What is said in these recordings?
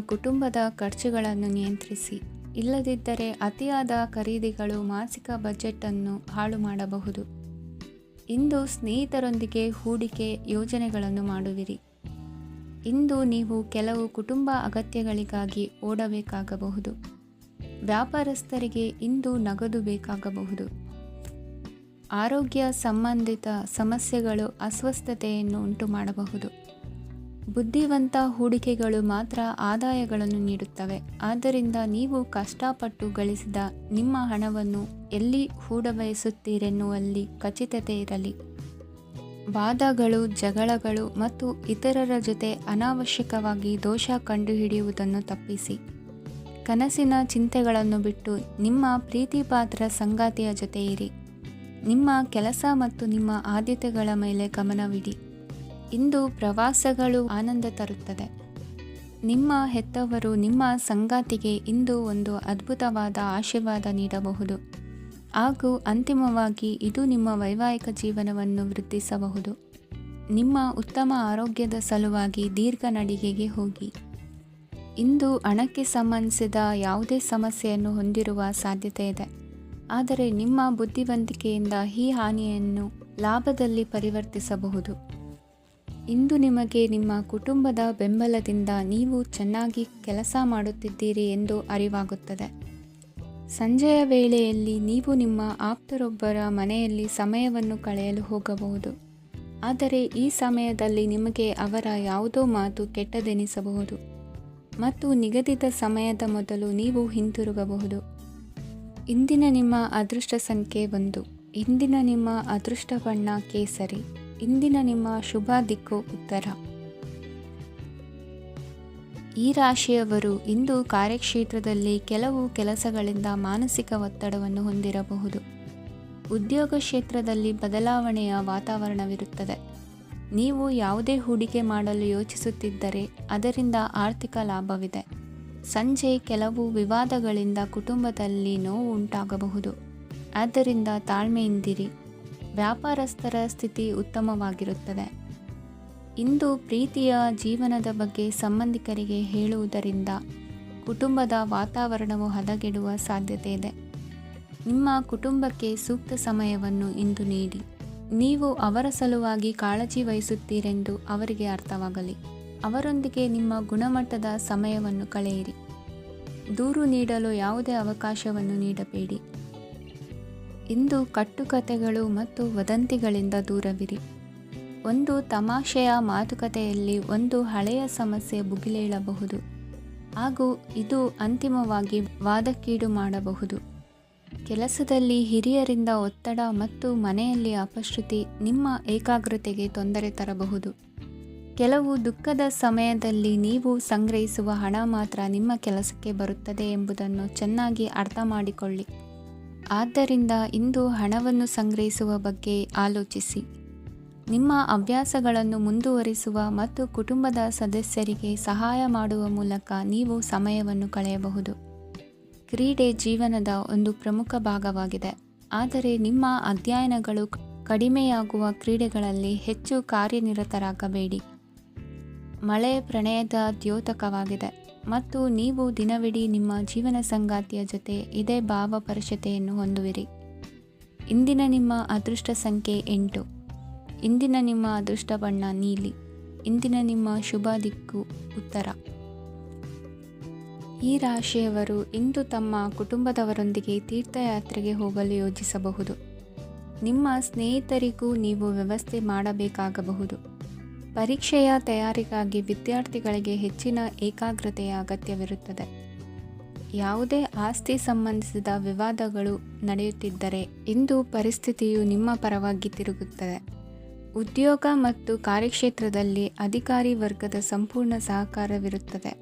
ಕುಟುಂಬದ ಖರ್ಚುಗಳನ್ನು ನಿಯಂತ್ರಿಸಿ. ಇಲ್ಲದಿದ್ದರೆ ಅತಿಯಾದ ಖರೀದಿಗಳು ಮಾಸಿಕ ಬಜೆಟನ್ನು ಹಾಳು ಮಾಡಬಹುದು. ಇಂದು ಸ್ನೇಹಿತರೊಂದಿಗೆ ಹೂಡಿಕೆ ಯೋಜನೆಗಳನ್ನು ಮಾಡುವಿರಿ. ಇಂದು ನೀವು ಕೆಲವು ಕುಟುಂಬ ಅಗತ್ಯಗಳಿಗಾಗಿ ಓಡಬೇಕಾಗಬಹುದು. ವ್ಯಾಪಾರಸ್ಥರಿಗೆ ಇಂದು ನಗದು ಬೇಕಾಗಬಹುದು. ಆರೋಗ್ಯ ಸಂಬಂಧಿತ ಸಮಸ್ಯೆಗಳು ಅಸ್ವಸ್ಥತೆಯನ್ನು ಉಂಟುಮಾಡಬಹುದು. ಬುದ್ಧಿವಂತ ಹೂಡಿಕೆಗಳು ಮಾತ್ರ ಆದಾಯಗಳನ್ನು ನೀಡುತ್ತವೆ. ಆದ್ದರಿಂದ ನೀವು ಕಷ್ಟಪಟ್ಟು ಗಳಿಸಿದ ನಿಮ್ಮ ಹಣವನ್ನು ಎಲ್ಲಿ ಹೂಡಬಯಸುತ್ತೀರೆನ್ನುವಲ್ಲಿ ಖಚಿತತೆ ಇರಲಿ. ವಾದಗಳು, ಜಗಳಗಳು ಮತ್ತು ಇತರರ ಜೊತೆ ಅನಾವಶ್ಯಕವಾಗಿ ದೋಷ ಕಂಡುಹಿಡಿಯುವುದನ್ನು ತಪ್ಪಿಸಿ. ಕನಸಿನ ಚಿಂತೆಗಳನ್ನು ಬಿಟ್ಟು ನಿಮ್ಮ ಪ್ರೀತಿಪಾತ್ರ ಸಂಗಾತಿಯ ಜೊತೆ ಇರಿ. ನಿಮ್ಮ ಕೆಲಸ ಮತ್ತು ನಿಮ್ಮ ಆದ್ಯತೆಗಳ ಮೇಲೆ ಗಮನವಿಡಿ. ಇಂದು ಪ್ರವಾಸಗಳು ಆನಂದ ತರುತ್ತದೆ. ನಿಮ್ಮ ಹೆತ್ತವರು ನಿಮ್ಮ ಸಂಗಾತಿಗೆ ಇಂದು ಒಂದು ಅದ್ಭುತವಾದ ಆಶೀರ್ವಾದ ನೀಡಬಹುದು ಹಾಗೂ ಅಂತಿಮವಾಗಿ ಇದು ನಿಮ್ಮ ವೈವಾಹಿಕ ಜೀವನವನ್ನು ವೃದ್ಧಿಸಬಹುದು. ನಿಮ್ಮ ಉತ್ತಮ ಆರೋಗ್ಯದ ಸಲುವಾಗಿ ದೀರ್ಘ ನಡಿಗೆಗೆ ಹೋಗಿ. ಇಂದು ಹಣಕ್ಕೆ ಸಂಬಂಧಿಸಿದ ಯಾವುದೇ ಸಮಸ್ಯೆಯನ್ನು ಹೊಂದಿರುವ ಸಾಧ್ಯತೆ ಇದೆ. ಆದರೆ ನಿಮ್ಮ ಬುದ್ಧಿವಂತಿಕೆಯಿಂದ ಈ ಹಾನಿಯನ್ನು ಲಾಭದಲ್ಲಿ ಪರಿವರ್ತಿಸಬಹುದು. ಇಂದು ನಿಮಗೆ ನಿಮ್ಮ ಕುಟುಂಬದ ಬೆಂಬಲದಿಂದ ನೀವು ಚೆನ್ನಾಗಿ ಕೆಲಸ ಮಾಡುತ್ತಿದ್ದೀರಿ ಎಂದು ಅರಿವಾಗುತ್ತದೆ. ಸಂಜೆಯ ವೇಳೆಯಲ್ಲಿ ನೀವು ನಿಮ್ಮ ಆಪ್ತರೊಬ್ಬರ ಮನೆಯಲ್ಲಿ ಸಮಯವನ್ನು ಕಳೆಯಲು ಹೋಗಬಹುದು. ಆದರೆ ಈ ಸಮಯದಲ್ಲಿ ನಿಮಗೆ ಅವರ ಯಾವುದೋ ಮಾತು ಕೆಟ್ಟದೆನಿಸಬಹುದು ಮತ್ತು ನಿಗದಿತ ಸಮಯದ ಮೊದಲು ನೀವು ಹಿಂತಿರುಗಬಹುದು. ಇಂದಿನ ನಿಮ್ಮ ಅದೃಷ್ಟ ಸಂಖ್ಯೆ 1. ಇಂದಿನ ನಿಮ್ಮ ಅದೃಷ್ಟ ಬಣ್ಣ ಕೇಸರಿ. ಇಂದಿನ ನಿಮ್ಮ ಶುಭ ದಿಕ್ಕು ಉತ್ತರ. ಈ ರಾಶಿಯವರು ಇಂದು ಕಾರ್ಯಕ್ಷೇತ್ರದಲ್ಲಿ ಕೆಲವು ಕೆಲಸಗಳಿಂದ ಮಾನಸಿಕ ಒತ್ತಡವನ್ನು ಹೊಂದಿರಬಹುದು. ಉದ್ಯೋಗ ಕ್ಷೇತ್ರದಲ್ಲಿ ಬದಲಾವಣೆಯ ವಾತಾವರಣವಿರುತ್ತದೆ. ನೀವು ಯಾವುದೇ ಹೂಡಿಕೆ ಮಾಡಲು ಯೋಚಿಸುತ್ತಿದ್ದರೆ ಅದರಿಂದ ಆರ್ಥಿಕ ಲಾಭವಿದೆ. ಸಂಜೆ ಕೆಲವು ವಿವಾದಗಳಿಂದ ಕುಟುಂಬದಲ್ಲಿ ನೋವು ಉಂಟಾಗಬಹುದು. ಆದ್ದರಿಂದ ತಾಳ್ಮೆಯಿಂದಿರಿ. ವ್ಯಾಪಾರಸ್ಥರ ಸ್ಥಿತಿ ಉತ್ತಮವಾಗಿರುತ್ತದೆ. ಇಂದು ಪ್ರೀತಿಯ ಜೀವನದ ಬಗ್ಗೆ ಸಂಬಂಧಿಕರಿಗೆ ಹೇಳುವುದರಿಂದ ಕುಟುಂಬದ ವಾತಾವರಣವು ಹದಗೆಡುವ ಸಾಧ್ಯತೆ ಇದೆ. ನಿಮ್ಮ ಕುಟುಂಬಕ್ಕೆ ಸೂಕ್ತ ಸಮಯವನ್ನು ಇಂದು ನೀಡಿ. ನೀವು ಅವರ ಸಲುವಾಗಿ ಕಾಳಜಿ ವಹಿಸುತ್ತೀರೆಂದು ಅವರಿಗೆ ಅರ್ಥವಾಗಲಿ. ಅವರೊಂದಿಗೆ ನಿಮ್ಮ ಗುಣಮಟ್ಟದ ಸಮಯವನ್ನು ಕಳೆಯಿರಿ. ದೂರು ನೀಡಲು ಯಾವುದೇ ಅವಕಾಶವನ್ನು ನೀಡಬೇಡಿ. ಇಂದು ಕಟ್ಟುಕತೆಗಳು ಮತ್ತು ವದಂತಿಗಳಿಂದ ದೂರವಿರಿ. ಒಂದು ತಮಾಷೆಯ ಮಾತುಕತೆಯಲ್ಲಿ ಒಂದು ಹಳೆಯ ಸಮಸ್ಯೆ ಭುಗಿಲೇಳಬಹುದು ಹಾಗೂ ಇದು ಅಂತಿಮವಾಗಿ ವಾದಕ್ಕೀಡು ಮಾಡಬಹುದು. ಕೆಲಸದಲ್ಲಿ ಹಿರಿಯರಿಂದ ಒತ್ತಡ ಮತ್ತು ಮನೆಯಲ್ಲಿ ಅಪಶ್ರುತಿ ನಿಮ್ಮ ಏಕಾಗ್ರತೆಗೆ ತೊಂದರೆ ತರಬಹುದು. ಕೆಲವು ದುಃಖದ ಸಮಯದಲ್ಲಿ ನೀವು ಸಂಗ್ರಹಿಸುವ ಹಣ ಮಾತ್ರ ನಿಮ್ಮ ಕೆಲಸಕ್ಕೆ ಬರುತ್ತದೆ ಎಂಬುದನ್ನು ಚೆನ್ನಾಗಿ ಅರ್ಥ ಮಾಡಿಕೊಳ್ಳಿ. ಆದ್ದರಿಂದ ಇಂದು ಹಣವನ್ನು ಸಂಗ್ರಹಿಸುವ ಬಗ್ಗೆ ಆಲೋಚಿಸಿ. ನಿಮ್ಮ ಹವ್ಯಾಸಗಳನ್ನು ಮುಂದುವರಿಸುವ ಮತ್ತು ಕುಟುಂಬದ ಸದಸ್ಯರಿಗೆ ಸಹಾಯ ಮಾಡುವ ಮೂಲಕ ನೀವು ಸಮಯವನ್ನು ಕಳೆಯಬಹುದು. ಕ್ರೀಡೆ ಜೀವನದ ಒಂದು ಪ್ರಮುಖ ಭಾಗವಾಗಿದೆ. ಆದರೆ ನಿಮ್ಮ ಅಧ್ಯಯನಗಳು ಕಡಿಮೆಯಾಗುವ ಕ್ರೀಡೆಗಳಲ್ಲಿ ಹೆಚ್ಚು ಕಾರ್ಯನಿರತರಾಗಬೇಡಿ. ಮಳೆ ಪ್ರಣಯದ ದ್ಯೋತಕವಾಗಿದೆ ಮತ್ತು ನೀವು ದಿನವಿಡೀ ನಿಮ್ಮ ಜೀವನ ಸಂಗಾತಿಯ ಜೊತೆ ಇದೇ ಭಾವಪರಶತೆಯನ್ನು ಹೊಂದುವಿರಿ. ಇಂದಿನ ನಿಮ್ಮ ಅದೃಷ್ಟ ಸಂಖ್ಯೆ 8. ಇಂದಿನ ನಿಮ್ಮ ಅದೃಷ್ಟ ಬಣ್ಣ ನೀಲಿ. ಇಂದಿನ ನಿಮ್ಮ ಶುಭ ದಿಕ್ಕು ಉತ್ತರ. ಈ ರಾಶಿಯವರು ಇಂದು ತಮ್ಮ ಕುಟುಂಬದವರೊಂದಿಗೆ ತೀರ್ಥಯಾತ್ರೆಗೆ ಹೋಗಲು ಯೋಜಿಸಬಹುದು. ನಿಮ್ಮ ಸ್ನೇಹಿತರಿಗೂ ನೀವು ವ್ಯವಸ್ಥೆ ಮಾಡಬೇಕಾಗಬಹುದು. ಪರೀಕ್ಷೆಯ ತಯಾರಿಗಾಗಿ ವಿದ್ಯಾರ್ಥಿಗಳಿಗೆ ಹೆಚ್ಚಿನ ಏಕಾಗ್ರತೆಯ ಅಗತ್ಯವಿರುತ್ತದೆ. ಯಾವುದೇ ಆಸ್ತಿ ಸಂಬಂಧಿಸಿದ ವಿವಾದಗಳು ನಡೆಯುತ್ತಿದ್ದರೆ ಇಂದು ಪರಿಸ್ಥಿತಿಯು ನಿಮ್ಮ ಪರವಾಗಿ ತಿರುಗುತ್ತದೆ. ಉದ್ಯೋಗ ಮತ್ತು ಕಾರ್ಯಕ್ಷೇತ್ರದಲ್ಲಿ ಅಧಿಕಾರಿ ವರ್ಗದ ಸಂಪೂರ್ಣ ಸಹಕಾರವಿರುತ್ತದೆ.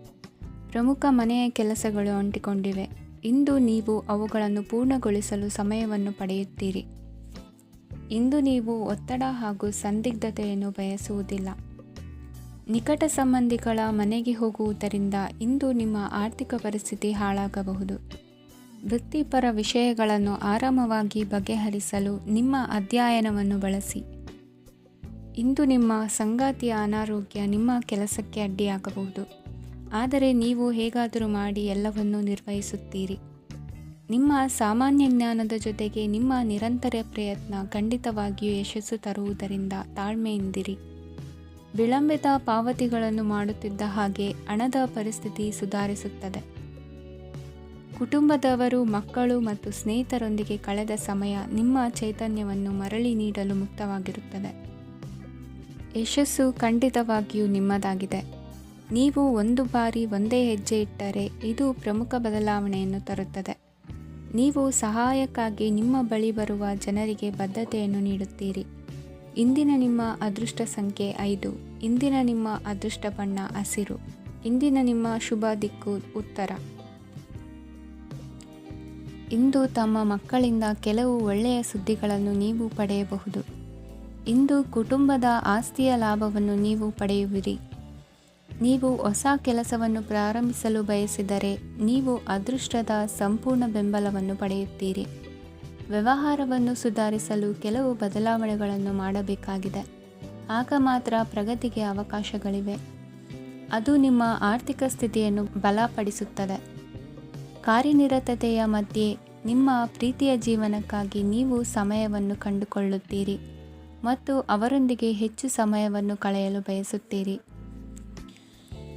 ಪ್ರಮುಖ ಮನೆಯ ಕೆಲಸಗಳು ಅಂಟಿಕೊಂಡಿವೆ. ಇಂದು ನೀವು ಅವುಗಳನ್ನು ಪೂರ್ಣಗೊಳಿಸಲು ಸಮಯವನ್ನು ಪಡೆಯುತ್ತೀರಿ. ಇಂದು ನೀವು ಒತ್ತಡ ಹಾಗೂ ಸಂದಿಗ್ಧತೆಯನ್ನು ಬಯಸುವುದಿಲ್ಲ. ನಿಕಟ ಸಂಬಂಧಿಗಳ ಮನೆಗೆ ಹೋಗುವುದರಿಂದ ಇಂದು ನಿಮ್ಮ ಆರ್ಥಿಕ ಪರಿಸ್ಥಿತಿ ಹಾಳಾಗಬಹುದು. ವೃತ್ತಿಪರ ವಿಷಯಗಳನ್ನು ಆರಾಮವಾಗಿ ಬಗೆಹರಿಸಲು ನಿಮ್ಮ ಅಧ್ಯಯನವನ್ನು ಬಳಸಿ. ಇಂದು ನಿಮ್ಮ ಸಂಗಾತಿಯ ಅನಾರೋಗ್ಯ ನಿಮ್ಮ ಕೆಲಸಕ್ಕೆ ಅಡ್ಡಿಯಾಗಬಹುದು. ಆದರೆ ನೀವು ಹೇಗಾದರೂ ಮಾಡಿ ಎಲ್ಲವನ್ನೂ ನಿರ್ವಹಿಸುತ್ತೀರಿ. ನಿಮ್ಮ ಸಾಮಾನ್ಯ ಜ್ಞಾನದ ಜೊತೆಗೆ ನಿಮ್ಮ ನಿರಂತರ ಪ್ರಯತ್ನ ಖಂಡಿತವಾಗಿಯೂ ಯಶಸ್ಸು ತರುವುದರಿಂದ ತಾಳ್ಮೆಯಿಂದಿರಿ. ವಿಳಂಬಿತ ಪಾವತಿಗಳನ್ನು ಮಾಡುತ್ತಿದ್ದ ಹಾಗೆ ಹಣದ ಪರಿಸ್ಥಿತಿ ಸುಧಾರಿಸುತ್ತದೆ. ಕುಟುಂಬದವರು, ಮಕ್ಕಳು ಮತ್ತು ಸ್ನೇಹಿತರೊಂದಿಗೆ ಕಳೆದ ಸಮಯ ನಿಮ್ಮ ಚೈತನ್ಯವನ್ನು ಮರಳಿ ನೀಡಲು ಮುಕ್ತವಾಗಿರುತ್ತದೆ. ಯಶಸ್ಸು ಖಂಡಿತವಾಗಿಯೂ ನಿಮ್ಮದಾಗಿದೆ. ನೀವು ಒಂದು ಬಾರಿ ಒಂದೇ ಹೆಜ್ಜೆ ಇಟ್ಟರೆ ಇದು ಪ್ರಮುಖ ಬದಲಾವಣೆಯನ್ನು ತರುತ್ತದೆ. ನೀವು ಸಹಾಯಕ್ಕಾಗಿ ನಿಮ್ಮ ಬಳಿ ಬರುವ ಜನರಿಗೆ ಬದ್ಧತೆಯನ್ನು ನೀಡುತ್ತೀರಿ. ಇಂದಿನ ನಿಮ್ಮ ಅದೃಷ್ಟ ಸಂಖ್ಯೆ 5. ಇಂದಿನ ನಿಮ್ಮ ಅದೃಷ್ಟ ಬಣ್ಣ ಹಸಿರು. ಇಂದಿನ ನಿಮ್ಮ ಶುಭ ದಿಕ್ಕು ಉತ್ತರ. ಇಂದು ತಮ್ಮ ಮಕ್ಕಳಿಂದ ಕೆಲವು ಒಳ್ಳೆಯ ಸುದ್ದಿಗಳನ್ನು ನೀವು ಪಡೆಯಬಹುದು. ಇಂದು ಕುಟುಂಬದ ಆಸ್ತಿಯ ಲಾಭವನ್ನು ನೀವು ಪಡೆಯುವಿರಿ. ನೀವು ಹೊಸ ಕೆಲಸವನ್ನು ಪ್ರಾರಂಭಿಸಲು ಬಯಸಿದರೆ ನೀವು ಅದೃಷ್ಟದ ಸಂಪೂರ್ಣ ಬೆಂಬಲವನ್ನು ಪಡೆಯುತ್ತೀರಿ. ವ್ಯವಹಾರವನ್ನು ಸುಧಾರಿಸಲು ಕೆಲವು ಬದಲಾವಣೆಗಳನ್ನು ಮಾಡಬೇಕಾಗಿದೆ. ಆಗ ಮಾತ್ರ ಪ್ರಗತಿಗೆ ಅವಕಾಶಗಳಿವೆ. ಅದು ನಿಮ್ಮ ಆರ್ಥಿಕ ಸ್ಥಿತಿಯನ್ನು ಬಲಪಡಿಸುತ್ತದೆ. ಕಾರ್ಯನಿರತತೆಯ ಮಧ್ಯೆ ನಿಮ್ಮ ಪ್ರೀತಿಯ ಜೀವನಕ್ಕಾಗಿ ನೀವು ಸಮಯವನ್ನು ಕಂಡುಕೊಳ್ಳುತ್ತೀರಿ ಮತ್ತು ಅವರೊಂದಿಗೆ ಹೆಚ್ಚು ಸಮಯವನ್ನು ಕಳೆಯಲು ಬಯಸುತ್ತೀರಿ.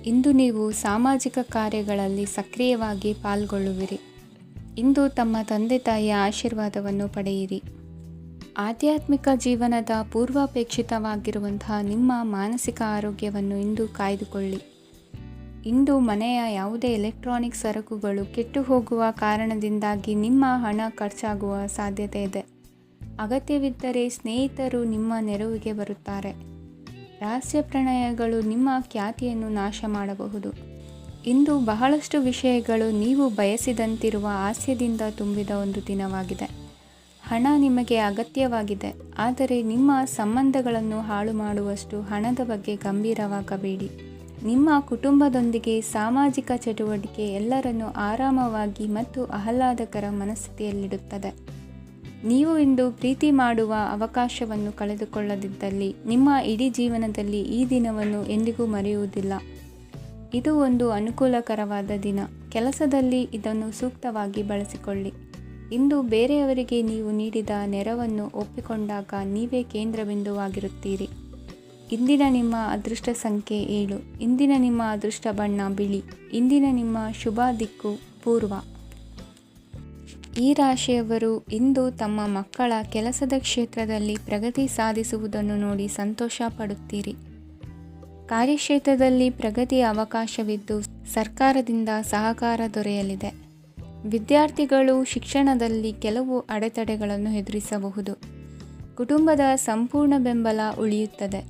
ಇಂದು ನೀವು ಸಾಮಾಜಿಕ ಕಾರ್ಯಗಳಲ್ಲಿ ಸಕ್ರಿಯವಾಗಿ ಪಾಲ್ಗೊಳ್ಳುವಿರಿ. ಇಂದು ತಮ್ಮ ತಂದೆ ತಾಯಿಯ ಆಶೀರ್ವಾದವನ್ನು ಪಡೆಯಿರಿ. ಆಧ್ಯಾತ್ಮಿಕ ಜೀವನದ ಪೂರ್ವಾಪೇಕ್ಷಿತವಾಗಿರುವಂತಹ ನಿಮ್ಮ ಮಾನಸಿಕ ಆರೋಗ್ಯವನ್ನು ಇಂದು ಕಾಯ್ದುಕೊಳ್ಳಿ. ಇಂದು ಮನೆಯ ಯಾವುದೇ ಎಲೆಕ್ಟ್ರಾನಿಕ್ ಸರಕುಗಳು ಕೆಟ್ಟು ಹೋಗುವ ಕಾರಣದಿಂದಾಗಿ ನಿಮ್ಮ ಹಣ ಖರ್ಚಾಗುವ ಸಾಧ್ಯತೆ ಇದೆ. ಅಗತ್ಯವಿದ್ದರೆ ಸ್ನೇಹಿತರು ನಿಮ್ಮ ನೆರವಿಗೆ ಬರುತ್ತಾರೆ. ರಹಸ್ಯ ಪ್ರಣಯಗಳು ನಿಮ್ಮ ಖ್ಯಾತಿಯನ್ನು ನಾಶ ಮಾಡಬಹುದು. ಇಂದು ಬಹಳಷ್ಟು ವಿಷಯಗಳು ನೀವು ಬಯಸಿದಂತಿರುವ ಹಾಸ್ಯದಿಂದ ತುಂಬಿದ ಒಂದು ದಿನವಾಗಿದೆ. ಹಣ ನಿಮಗೆ ಅಗತ್ಯವಾಗಿದೆ, ಆದರೆ ನಿಮ್ಮ ಸಂಬಂಧಗಳನ್ನು ಹಾಳು ಮಾಡುವಷ್ಟು ಹಣದ ಬಗ್ಗೆ ಗಂಭೀರವಾಗಬೇಡಿ. ನಿಮ್ಮ ಕುಟುಂಬದೊಂದಿಗೆ ಸಾಮಾಜಿಕ ಚಟುವಟಿಕೆ ಎಲ್ಲರನ್ನೂ ಆರಾಮವಾಗಿ ಮತ್ತು ಆಹ್ಲಾದಕರ ಮನಸ್ಥಿತಿಯಲ್ಲಿಡುತ್ತದೆ. ನೀವು ಇಂದು ಪ್ರೀತಿ ಮಾಡುವ ಅವಕಾಶವನ್ನು ಕಳೆದುಕೊಳ್ಳದಿದ್ದಲ್ಲಿ ನಿಮ್ಮ ಇಡೀ ಜೀವನದಲ್ಲಿ ಈ ದಿನವನ್ನು ಎಂದಿಗೂ ಮರೆಯುವುದಿಲ್ಲ. ಇದು ಒಂದು ಅನುಕೂಲಕರವಾದ ದಿನ. ಕೆಲಸದಲ್ಲಿ ಇದನ್ನು ಸೂಕ್ತವಾಗಿ ಬಳಸಿಕೊಳ್ಳಿ. ಇಂದು ಬೇರೆಯವರಿಗೆ ನೀವು ನೀಡಿದ ನೆರವನ್ನು ಒಪ್ಪಿಕೊಂಡಾಗ ನೀವೇ ಕೇಂದ್ರಬಿಂದುವಾಗಿರುತ್ತೀರಿ. ಇಂದಿನ ನಿಮ್ಮ ಅದೃಷ್ಟ ಸಂಖ್ಯೆ 7. ಇಂದಿನ ನಿಮ್ಮ ಅದೃಷ್ಟ ಬಣ್ಣ ಬಿಳಿ. ಇಂದಿನ ನಿಮ್ಮ ಶುಭ ದಿಕ್ಕು ಪೂರ್ವ. ಈ ರಾಶಿಯವರು ಇಂದು ತಮ್ಮ ಮಕ್ಕಳ ಕೆಲಸದ ಕ್ಷೇತ್ರದಲ್ಲಿ ಪ್ರಗತಿ ಸಾಧಿಸುವುದನ್ನು ನೋಡಿ ಸಂತೋಷ ಪಡುತ್ತೀರಿ. ಕಾರ್ಯಕ್ಷೇತ್ರದಲ್ಲಿ ಪ್ರಗತಿಯ ಅವಕಾಶವಿದ್ದು ಸರ್ಕಾರದಿಂದ ಸಹಕಾರ ದೊರೆಯಲಿದೆ. ವಿದ್ಯಾರ್ಥಿಗಳು ಶಿಕ್ಷಣದಲ್ಲಿ ಕೆಲವು ಅಡೆತಡೆಗಳನ್ನು ಎದುರಿಸಬಹುದು. ಕುಟುಂಬದ ಸಂಪೂರ್ಣ ಬೆಂಬಲ ಉಳಿಯುತ್ತದೆ.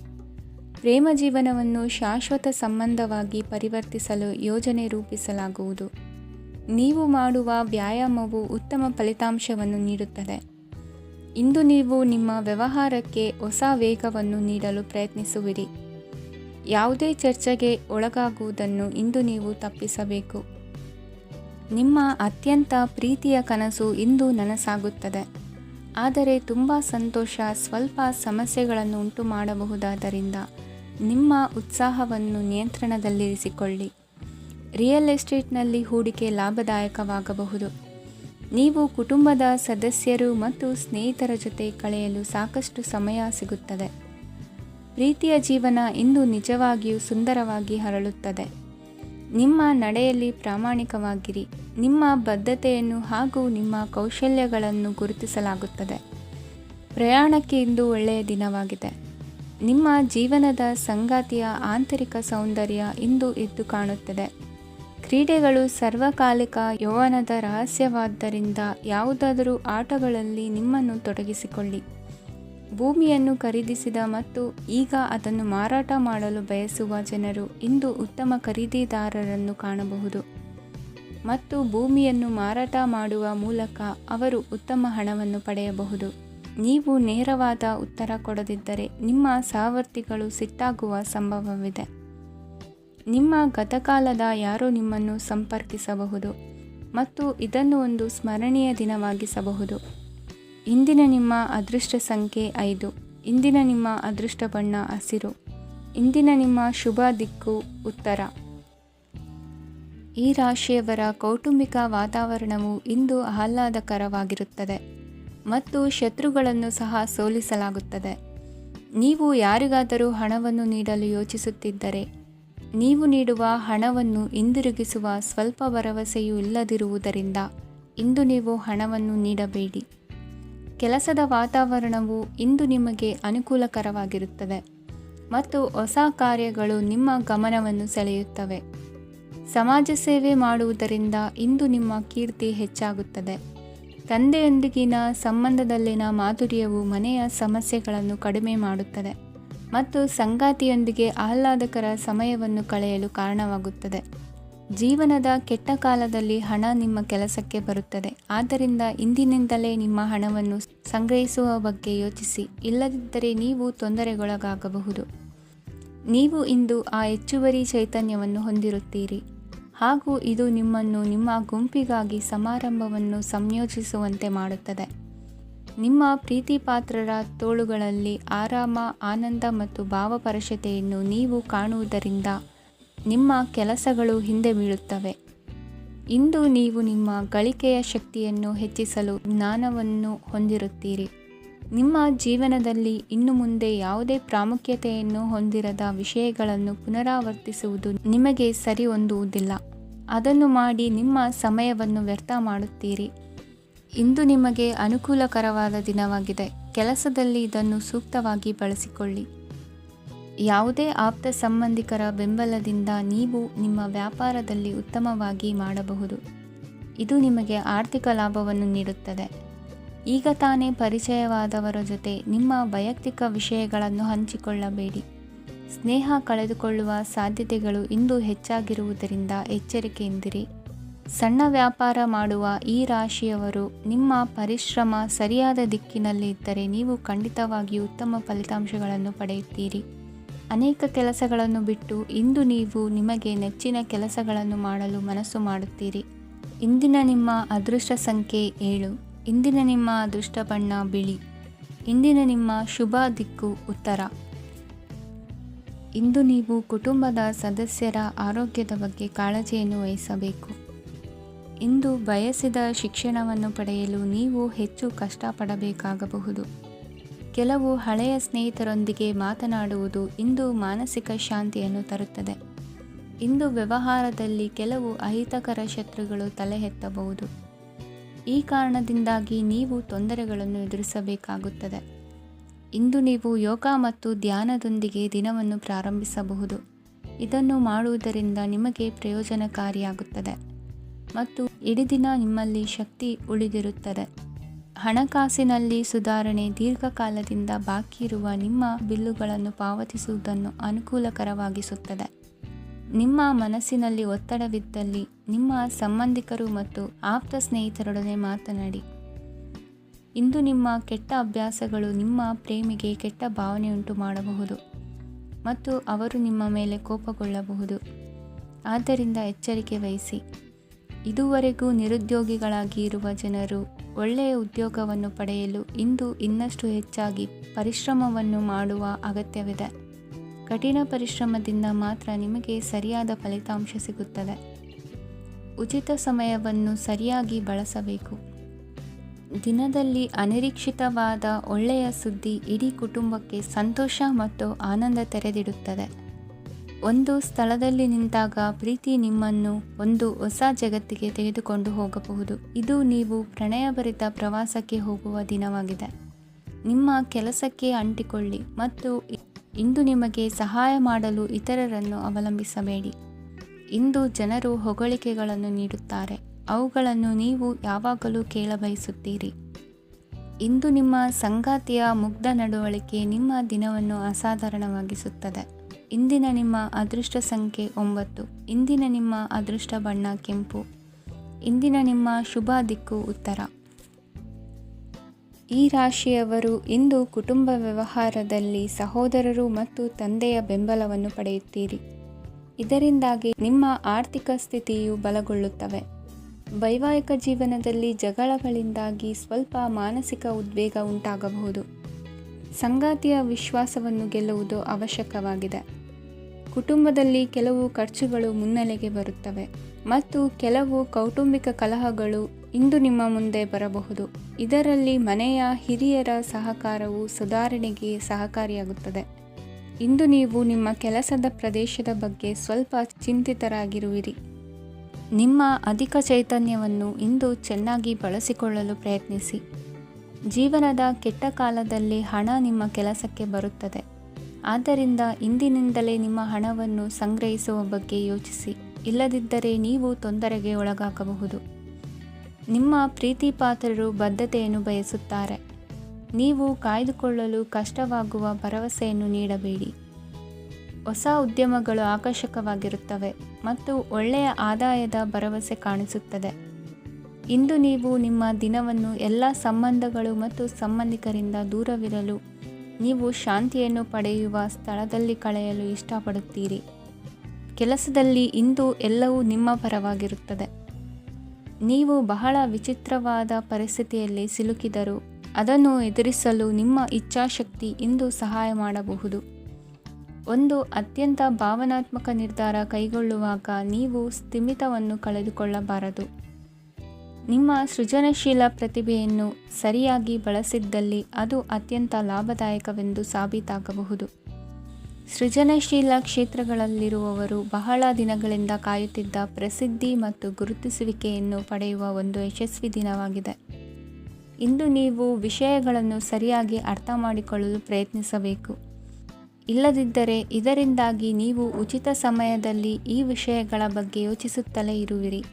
ಪ್ರೇಮ ಜೀವನವನ್ನು ಶಾಶ್ವತ ಸಂಬಂಧವಾಗಿ ಪರಿವರ್ತಿಸಲು ಯೋಜನೆ ರೂಪಿಸಲಾಗುವುದು. ನೀವು ಮಾಡುವ ವ್ಯಾಯಾಮವು ಉತ್ತಮ ಫಲಿತಾಂಶವನ್ನು ನೀಡುತ್ತದೆ. ಇಂದು ನೀವು ನಿಮ್ಮ ವ್ಯವಹಾರಕ್ಕೆ ಹೊಸ ವೇಗವನ್ನು ನೀಡಲು ಪ್ರಯತ್ನಿಸುವಿರಿ. ಯಾವುದೇ ಚರ್ಚೆಗೆ ಒಳಗಾಗುವುದನ್ನು ಇಂದು ನೀವು ತಪ್ಪಿಸಬೇಕು. ನಿಮ್ಮ ಅತ್ಯಂತ ಪ್ರೀತಿಯ ಕನಸು ಇಂದು ನನಸಾಗುತ್ತದೆ. ಆದರೆ ತುಂಬ ಸಂತೋಷ ಸ್ವಲ್ಪ ಸಮಸ್ಯೆಗಳನ್ನು ಉಂಟು ಮಾಡಬಹುದಾದ್ದರಿಂದ ನಿಮ್ಮ ಉತ್ಸಾಹವನ್ನು ನಿಯಂತ್ರಣದಲ್ಲಿರಿಸಿಕೊಳ್ಳಿ. ರಿಯಲ್ ಎಸ್ಟೇಟ್ನಲ್ಲಿ ಹೂಡಿಕೆ ಲಾಭದಾಯಕವಾಗಬಹುದು. ನೀವು ಕುಟುಂಬದ ಸದಸ್ಯರು ಮತ್ತು ಸ್ನೇಹಿತರ ಜೊತೆ ಕಳೆಯಲು ಸಾಕಷ್ಟು ಸಮಯ ಸಿಗುತ್ತದೆ. ಪ್ರೀತಿಯ ಜೀವನ ಇಂದು ನಿಜವಾಗಿಯೂ ಸುಂದರವಾಗಿ ಹರಳುತ್ತದೆ. ನಿಮ್ಮ ನಡೆಯಲ್ಲಿ ಪ್ರಾಮಾಣಿಕವಾಗಿರಿ. ನಿಮ್ಮ ಬದ್ಧತೆಯನ್ನು ಹಾಗೂ ನಿಮ್ಮ ಕೌಶಲ್ಯಗಳನ್ನು ಗುರುತಿಸಲಾಗುತ್ತದೆ. ಪ್ರಯಾಣಕ್ಕೆ ಇಂದು ಒಳ್ಳೆಯ ದಿನವಾಗಿದೆ. ನಿಮ್ಮ ಜೀವನದ ಸಂಗಾತಿಯ ಆಂತರಿಕ ಸೌಂದರ್ಯ ಇಂದು ಎದ್ದು ಕಾಣುತ್ತದೆ. ಕ್ರೀಡೆಗಳು ಸರ್ವಕಾಲಿಕ ಯೌವನದ ರಹಸ್ಯವಾದ್ದರಿಂದ ಯಾವುದಾದರೂ ಆಟಗಳಲ್ಲಿ ನಿಮ್ಮನ್ನು ತೊಡಗಿಸಿಕೊಳ್ಳಿ. ಭೂಮಿಯನ್ನು ಖರೀದಿಸಿದ ಮತ್ತು ಈಗ ಅದನ್ನು ಮಾರಾಟ ಮಾಡಲು ಬಯಸುವ ಜನರು ಇಂದು ಉತ್ತಮ ಖರೀದಿದಾರರನ್ನು ಕಾಣಬಹುದು ಮತ್ತು ಭೂಮಿಯನ್ನು ಮಾರಾಟ ಮಾಡುವ ಮೂಲಕ ಅವರು ಉತ್ತಮ ಹಣವನ್ನು ಪಡೆಯಬಹುದು. ನೀವು ನೇರವಾದ ಉತ್ತರ ಕೊಡದಿದ್ದರೆ ನಿಮ್ಮ ಸಹವರ್ತಿಗಳು ಸಿಟ್ಟಾಗುವ ಸಂಭವವಿದೆ. ನಿಮ್ಮ ಗತಕಾಲದ ಯಾರೋ ನಿಮ್ಮನ್ನು ಸಂಪರ್ಕಿಸಬಹುದು ಮತ್ತು ಇದನ್ನು ಒಂದು ಸ್ಮರಣೀಯ ದಿನವಾಗಿಸಬಹುದು. ಇಂದಿನ ನಿಮ್ಮ ಅದೃಷ್ಟ ಸಂಖ್ಯೆ 5. ಇಂದಿನ ನಿಮ್ಮ ಅದೃಷ್ಟ ಬಣ್ಣ ಹಸಿರು. ಇಂದಿನ ನಿಮ್ಮ ಶುಭ ದಿಕ್ಕು ಉತ್ತರ. ಈ ರಾಶಿಯವರ ಕೌಟುಂಬಿಕ ವಾತಾವರಣವು ಇಂದು ಆಹ್ಲಾದಕರವಾಗಿರುತ್ತದೆ ಮತ್ತು ಶತ್ರುಗಳನ್ನು ಸಹ ಸೋಲಿಸಲಾಗುತ್ತದೆ. ನೀವು ಯಾರಿಗಾದರೂ ಹಣವನ್ನು ನೀಡಲು ಯೋಚಿಸುತ್ತಿದ್ದರೆ, ನೀವು ನೀಡುವ ಹಣವನ್ನು ಹಿಂದಿರುಗಿಸುವ ಸ್ವಲ್ಪ ಭರವಸೆಯೂ ಇಲ್ಲದಿರುವುದರಿಂದ ಇಂದು ನೀವು ಹಣವನ್ನು ನೀಡಬೇಡಿ. ಕೆಲಸದ ವಾತಾವರಣವು ಇಂದು ನಿಮಗೆ ಅನುಕೂಲಕರವಾಗಿರುತ್ತದೆ ಮತ್ತು ಹೊಸ ಕಾರ್ಯಗಳು ನಿಮ್ಮ ಗಮನವನ್ನು ಸೆಳೆಯುತ್ತವೆ. ಸಮಾಜ ಸೇವೆ ಮಾಡುವುದರಿಂದ ಇಂದು ನಿಮ್ಮ ಕೀರ್ತಿ ಹೆಚ್ಚಾಗುತ್ತದೆ. ತಂದೆಯೊಂದಿಗಿನ ಸಂಬಂಧದಲ್ಲಿನ ಮಾಧುರ್ಯವು ಮನೆಯ ಸಮಸ್ಯೆಗಳನ್ನು ಕಡಿಮೆ ಮಾಡುತ್ತದೆ ಮತ್ತು ಸಂಗಾತಿಯೊಂದಿಗೆ ಆಹ್ಲಾದಕರ ಸಮಯವನ್ನು ಕಳೆಯಲು ಕಾರಣವಾಗುತ್ತದೆ. ಜೀವನದ ಕೆಟ್ಟ ಕಾಲದಲ್ಲಿ ಹಣ ನಿಮ್ಮ ಕೆಲಸಕ್ಕೆ ಬರುತ್ತದೆ. ಆದ್ದರಿಂದ ಇಂದಿನಿಂದಲೇ ನಿಮ್ಮ ಹಣವನ್ನು ಸಂಗ್ರಹಿಸುವ ಬಗ್ಗೆ ಯೋಚಿಸಿ, ಇಲ್ಲದಿದ್ದರೆ ನೀವು ತೊಂದರೆಗೊಳಗಾಗಬಹುದು. ನೀವು ಇಂದು ಆ ಹೆಚ್ಚುವರಿ ಚೈತನ್ಯವನ್ನು ಹೊಂದಿರುತ್ತೀರಿ ಹಾಗೂ ಇದು ನಿಮ್ಮನ್ನು ನಿಮ್ಮ ಗುಂಪಿಗಾಗಿ ಸಮಾರಂಭವನ್ನು ಸಂಯೋಜಿಸುವಂತೆ ಮಾಡುತ್ತದೆ. ನಿಮ್ಮ ಪ್ರೀತಿಪಾತ್ರರ ತೋಳುಗಳಲ್ಲಿ ಆರಾಮ, ಆನಂದ ಮತ್ತು ಭಾವಪರಶತೆಯನ್ನು ನೀವು ಕಾಣುವುದರಿಂದ ನಿಮ್ಮ ಕೆಲಸಗಳು ಹಿಂದೆ ಬೀಳುತ್ತವೆ. ಇಂದು ನೀವು ನಿಮ್ಮ ಗಳಿಕೆಯ ಶಕ್ತಿಯನ್ನು ಹೆಚ್ಚಿಸಲು ಜ್ಞಾನವನ್ನು ಹೊಂದಿರುತ್ತೀರಿ. ನಿಮ್ಮ ಜೀವನದಲ್ಲಿ ಇನ್ನು ಮುಂದೆ ಯಾವುದೇ ಪ್ರಾಮುಖ್ಯತೆಯನ್ನು ಹೊಂದಿರದ ವಿಷಯಗಳನ್ನು ಪುನರಾವರ್ತಿಸುವುದು ನಿಮಗೆ ಸರಿ ಹೊಂದುವುದಿಲ್ಲ. ಅದನ್ನು ಮಾಡಿ ನಿಮ್ಮ ಸಮಯವನ್ನು ವ್ಯರ್ಥ ಮಾಡುತ್ತೀರಿ. ಇಂದು ನಿಮಗೆ ಅನುಕೂಲಕರವಾದ ದಿನವಾಗಿದೆ. ಕೆಲಸದಲ್ಲಿ ಇದನ್ನು ಸೂಕ್ತವಾಗಿ ಬಳಸಿಕೊಳ್ಳಿ. ಯಾವುದೇ ಆಪ್ತ ಸಂಬಂಧಿಕರ ಬೆಂಬಲದಿಂದ ನೀವು ನಿಮ್ಮ ವ್ಯಾಪಾರದಲ್ಲಿ ಉತ್ತಮವಾಗಿ ಮಾಡಬಹುದು. ಇದು ನಿಮಗೆ ಆರ್ಥಿಕ ಲಾಭವನ್ನು ನೀಡುತ್ತದೆ. ಈಗ ತಾನೇ ಪರಿಚಯವಾದವರ ಜೊತೆ ನಿಮ್ಮ ವೈಯಕ್ತಿಕ ವಿಷಯಗಳನ್ನು ಹಂಚಿಕೊಳ್ಳಬೇಡಿ. ಸ್ನೇಹ ಕಳೆದುಕೊಳ್ಳುವ ಸಾಧ್ಯತೆಗಳು ಇಂದು ಹೆಚ್ಚಾಗಿರುವುದರಿಂದ ಎಚ್ಚರಿಕೆಯಿಂದಿರಿ. ಸಣ್ಣ ವ್ಯಾಪಾರ ಮಾಡುವ ಈ ರಾಶಿಯವರು ನಿಮ್ಮ ಪರಿಶ್ರಮ ಸರಿಯಾದ ದಿಕ್ಕಿನಲ್ಲಿ ಇದ್ದರೆ ನೀವು ಖಂಡಿತವಾಗಿಯೂ ಉತ್ತಮ ಫಲಿತಾಂಶಗಳನ್ನು ಪಡೆಯುತ್ತೀರಿ. ಅನೇಕ ಕೆಲಸಗಳನ್ನು ಬಿಟ್ಟು ಇಂದು ನೀವು ನಿಮಗೆ ನೆಚ್ಚಿನ ಕೆಲಸಗಳನ್ನು ಮಾಡಲು ಮನಸ್ಸು ಮಾಡುತ್ತೀರಿ. ಇಂದಿನ ನಿಮ್ಮ ಅದೃಷ್ಟ ಸಂಖ್ಯೆ 7. ಇಂದಿನ ನಿಮ್ಮ ಅದೃಷ್ಟ ಬಣ್ಣ ಬಿಳಿ. ಇಂದಿನ ನಿಮ್ಮ ಶುಭ ದಿಕ್ಕು ಉತ್ತರ. ಇಂದು ನೀವು ಕುಟುಂಬದ ಸದಸ್ಯರ ಆರೋಗ್ಯದ ಬಗ್ಗೆ ಕಾಳಜಿಯನ್ನು ವಹಿಸಬೇಕು. ಇಂದು ಬಯಸಿದ ಶಿಕ್ಷಣವನ್ನು ಪಡೆಯಲು ನೀವು ಹೆಚ್ಚು ಕಷ್ಟಪಡಬೇಕಾಗಬಹುದು. ಕೆಲವು ಹಳೆಯ ಸ್ನೇಹಿತರೊಂದಿಗೆ ಮಾತನಾಡುವುದು ಇಂದು ಮಾನಸಿಕ ಶಾಂತಿಯನ್ನು ತರುತ್ತದೆ. ಇಂದು ವ್ಯವಹಾರದಲ್ಲಿ ಕೆಲವು ಅಹಿತಕರ ಶತ್ರುಗಳು ತಲೆ ಎತ್ತಬಹುದು. ಈ ಕಾರಣದಿಂದಾಗಿ ನೀವು ತೊಂದರೆಗಳನ್ನು ಎದುರಿಸಬೇಕಾಗುತ್ತದೆ. ಇಂದು ನೀವು ಯೋಗ ಮತ್ತು ಧ್ಯಾನದೊಂದಿಗೆ ದಿನವನ್ನು ಪ್ರಾರಂಭಿಸಬಹುದು. ಇದನ್ನು ಮಾಡುವುದರಿಂದ ನಿಮಗೆ ಪ್ರಯೋಜನಕಾರಿಯಾಗುತ್ತದೆ ಮತ್ತು ಇಡೀ ದಿನ ನಿಮ್ಮಲ್ಲಿ ಶಕ್ತಿ ಉಳಿದಿರುತ್ತದೆ. ಹಣಕಾಸಿನಲ್ಲಿ ಸುಧಾರಣೆ ದೀರ್ಘಕಾಲದಿಂದ ಬಾಕಿ ಇರುವ ನಿಮ್ಮ ಬಿಲ್ಲುಗಳನ್ನು ಪಾವತಿಸುವುದನ್ನು ಅನುಕೂಲಕರವಾಗಿಸುತ್ತದೆ. ನಿಮ್ಮ ಮನಸ್ಸಿನಲ್ಲಿ ಒತ್ತಡವಿದ್ದಲ್ಲಿ ನಿಮ್ಮ ಸಂಬಂಧಿಕರು ಮತ್ತು ಆಪ್ತ ಸ್ನೇಹಿತರೊಡನೆ ಮಾತನಾಡಿ. ಇಂದು ನಿಮ್ಮ ಕೆಟ್ಟ ಅಭ್ಯಾಸಗಳು ನಿಮ್ಮ ಪ್ರೇಮಿಗೆ ಕೆಟ್ಟ ಭಾವನೆಯುಂಟು ಮಾಡಬಹುದು ಮತ್ತು ಅವರು ನಿಮ್ಮ ಮೇಲೆ ಕೋಪಗೊಳ್ಳಬಹುದು. ಆದ್ದರಿಂದ ಎಚ್ಚರಿಕೆ ವಹಿಸಿ. ಇದುವರೆಗೂ ನಿರುದ್ಯೋಗಿಗಳಾಗಿ ಇರುವ ಜನರು ಒಳ್ಳೆಯ ಉದ್ಯೋಗವನ್ನು ಪಡೆಯಲು ಇಂದು ಇನ್ನಷ್ಟು ಹೆಚ್ಚಾಗಿ ಪರಿಶ್ರಮವನ್ನು ಮಾಡುವ ಅಗತ್ಯವಿದೆ. ಕಠಿಣ ಪರಿಶ್ರಮದಿಂದ ಮಾತ್ರ ನಿಮಗೆ ಸರಿಯಾದ ಫಲಿತಾಂಶ ಸಿಗುತ್ತದೆ. ಉಚಿತ ಸಮಯವನ್ನು ಸರಿಯಾಗಿ ಬಳಸಬೇಕು. ದಿನದಲ್ಲಿ ಅನಿರೀಕ್ಷಿತವಾದ ಒಳ್ಳೆಯ ಸುದ್ದಿ ಇಡೀ ಕುಟುಂಬಕ್ಕೆ ಸಂತೋಷ ಮತ್ತು ಆನಂದ ತೆರೆದಿಡುತ್ತದೆ. ಒಂದು ಸ್ಥಳದಲ್ಲಿ ನಿಂತಾಗ ಪ್ರೀತಿ ನಿಮ್ಮನ್ನು ಒಂದು ಹೊಸ ಜಗತ್ತಿಗೆ ತೆಗೆದುಕೊಂಡು ಹೋಗಬಹುದು. ಇದು ನೀವು ಪ್ರಣಯಭರಿತ ಪ್ರವಾಸಕ್ಕೆ ಹೋಗುವ ದಿನವಾಗಿದೆ. ನಿಮ್ಮ ಕೆಲಸಕ್ಕೆ ಅಂಟಿಕೊಳ್ಳಿ ಮತ್ತು ಇಂದು ನಿಮಗೆ ಸಹಾಯ ಮಾಡಲು ಇತರರನ್ನು ಅವಲಂಬಿಸಬೇಡಿ. ಇಂದು ಜನರು ಹೊಗಳಿಕೆಗಳನ್ನು ನೀಡುತ್ತಾರೆ. ಅವುಗಳನ್ನು ನೀವು ಯಾವಾಗಲೂ ಕೇಳಬಯಸುತ್ತೀರಿ. ಇಂದು ನಿಮ್ಮ ಸಂಗಾತಿಯ ಮುಗ್ಧ ನಡವಳಿಕೆ ನಿಮ್ಮ ದಿನವನ್ನು ಅಸಾಧಾರಣವಾಗಿಸುತ್ತದೆ. ಇಂದಿನ ನಿಮ್ಮ ಅದೃಷ್ಟ ಸಂಖ್ಯೆ 9. ಇಂದಿನ ನಿಮ್ಮ ಅದೃಷ್ಟ ಬಣ್ಣ ಕೆಂಪು. ಇಂದಿನ ನಿಮ್ಮ ಶುಭ ದಿಕ್ಕು ಉತ್ತರ. ಈ ರಾಶಿಯವರು ಇಂದು ಕುಟುಂಬ ವ್ಯವಹಾರದಲ್ಲಿ ಸಹೋದರರು ಮತ್ತು ತಂದೆಯ ಬೆಂಬಲವನ್ನು ಪಡೆಯುತ್ತೀರಿ. ಇದರಿಂದಾಗಿ ನಿಮ್ಮ ಆರ್ಥಿಕ ಸ್ಥಿತಿಯು ಬಲಗೊಳ್ಳುತ್ತವೆ. ವೈವಾಹಿಕ ಜೀವನದಲ್ಲಿ ಜಗಳಗಳಿಂದಾಗಿ ಸ್ವಲ್ಪ ಮಾನಸಿಕ ಉದ್ವೇಗ ಉಂಟಾಗಬಹುದು. ಸಂಗಾತಿಯ ವಿಶ್ವಾಸವನ್ನು ಗೆಲ್ಲುವುದು ಅವಶ್ಯಕವಾಗಿದೆ. ಕುಟುಂಬದಲ್ಲಿ ಕೆಲವು ಖರ್ಚುಗಳು ಮುನ್ನೆಲೆಗೆ ಬರುತ್ತವೆ. ಮತ್ತು ಕೆಲವು ಕೌಟುಂಬಿಕ ಕಲಹಗಳು ಇಂದು ನಿಮ್ಮ ಮುಂದೆ ಬರಬಹುದು. ಇದರಲ್ಲಿ ಮನೆಯ ಹಿರಿಯರ ಸಹಕಾರವು ಸುಧಾರಣೆಗೆ ಸಹಕಾರಿಯಾಗುತ್ತದೆ. ಇಂದು ನೀವು ನಿಮ್ಮ ಕೆಲಸದ ಪ್ರದೇಶದ ಬಗ್ಗೆ ಸ್ವಲ್ಪ ಚಿಂತಿತರಾಗಿರುವಿರಿ. ನಿಮ್ಮ ಅಧಿಕ ಚೈತನ್ಯವನ್ನು ಇಂದು ಚೆನ್ನಾಗಿ ಬಳಸಿಕೊಳ್ಳಲು ಪ್ರಯತ್ನಿಸಿ. ಜೀವನದ ಕೆಟ್ಟ ಕಾಲದಲ್ಲಿ ಹಣ ನಿಮ್ಮ ಕೆಲಸಕ್ಕೆ ಬರುತ್ತದೆ. ಆದ್ದರಿಂದ ಇಂದಿನಿಂದಲೇ ನಿಮ್ಮ ಹಣವನ್ನು ಸಂಗ್ರಹಿಸುವ ಬಗ್ಗೆ ಯೋಚಿಸಿ. ಇಲ್ಲದಿದ್ದರೆ ನೀವು ತೊಂದರೆಗೆ ಒಳಗಾಗಬಹುದು. ನಿಮ್ಮ ಪ್ರೀತಿಪಾತ್ರರು ಬದ್ಧತೆಯನ್ನು ಬಯಸುತ್ತಾರೆ. ನೀವು ಕಾಯ್ದುಕೊಳ್ಳಲು ಕಷ್ಟವಾಗುವ ಭರವಸೆಯನ್ನು ನೀಡಬೇಡಿ. ಹೊಸ ಉದ್ಯಮಗಳು ಆಕರ್ಷಕವಾಗಿರುತ್ತವೆ ಮತ್ತು ಒಳ್ಳೆಯ ಆದಾಯದ ಭರವಸೆ ಕಾಣಿಸುತ್ತದೆ. ಇಂದು ನೀವು ನಿಮ್ಮ ದಿನವನ್ನು ಎಲ್ಲ ಸಂಬಂಧಗಳು ಮತ್ತು ಸಂಬಂಧಿಕರಿಂದ ದೂರವಿರಲು ನೀವು ಶಾಂತಿಯನ್ನು ಪಡೆಯುವ ಸ್ಥಳದಲ್ಲಿ ಕಳೆಯಲು ಇಷ್ಟಪಡುತ್ತೀರಿ. ಕೆಲಸದಲ್ಲಿ ಇಂದು ಎಲ್ಲವೂ ನಿಮ್ಮ ಪರವಾಗಿರುತ್ತದೆ. ನೀವು ಬಹಳ ವಿಚಿತ್ರವಾದ ಪರಿಸ್ಥಿತಿಯಲ್ಲಿ ಸಿಲುಕಿದರೂ ಅದನ್ನು ಎದುರಿಸಲು ನಿಮ್ಮ ಇಚ್ಛಾಶಕ್ತಿ ಇಂದು ಸಹಾಯ ಮಾಡಬಹುದು. ಒಂದು ಅತ್ಯಂತ ಭಾವನಾತ್ಮಕ ನಿರ್ಧಾರ ಕೈಗೊಳ್ಳುವಾಗ ನೀವು ಸ್ಥಿಮಿತವನ್ನು ಕಳೆದುಕೊಳ್ಳಬಾರದು. ನಿಮ್ಮ ಸೃಜನಶೀಲ ಪ್ರತಿಭೆಯನ್ನು ಸರಿಯಾಗಿ ಬಳಸಿದ್ದಲ್ಲಿ ಅದು ಅತ್ಯಂತ ಲಾಭದಾಯಕವೆಂದು ಸಾಬೀತಾಗಬಹುದು. ಸೃಜನಶೀಲ ಕ್ಷೇತ್ರಗಳಲ್ಲಿರುವವರು ಬಹಳ ದಿನಗಳಿಂದ ಕಾಯುತ್ತಿದ್ದ ಪ್ರಸಿದ್ಧಿ ಮತ್ತು ಗುರುತಿಸುವಿಕೆಯನ್ನು ಪಡೆಯುವ ಒಂದು ಯಶಸ್ವಿ ದಿನವಾಗಿದೆ. ಇಂದು ನೀವು ವಿಷಯಗಳನ್ನು ಸರಿಯಾಗಿ ಅರ್ಥ ಮಾಡಿಕೊಳ್ಳಲು ಪ್ರಯತ್ನಿಸಬೇಕು. ಇಲ್ಲದಿದ್ದರೆ ಇದರಿಂದಾಗಿ ನೀವು ಉಚಿತ ಸಮಯದಲ್ಲಿ ಈ ವಿಷಯಗಳ ಬಗ್ಗೆ ಯೋಚಿಸುತ್ತಲೇ ಇರುವಿರಿ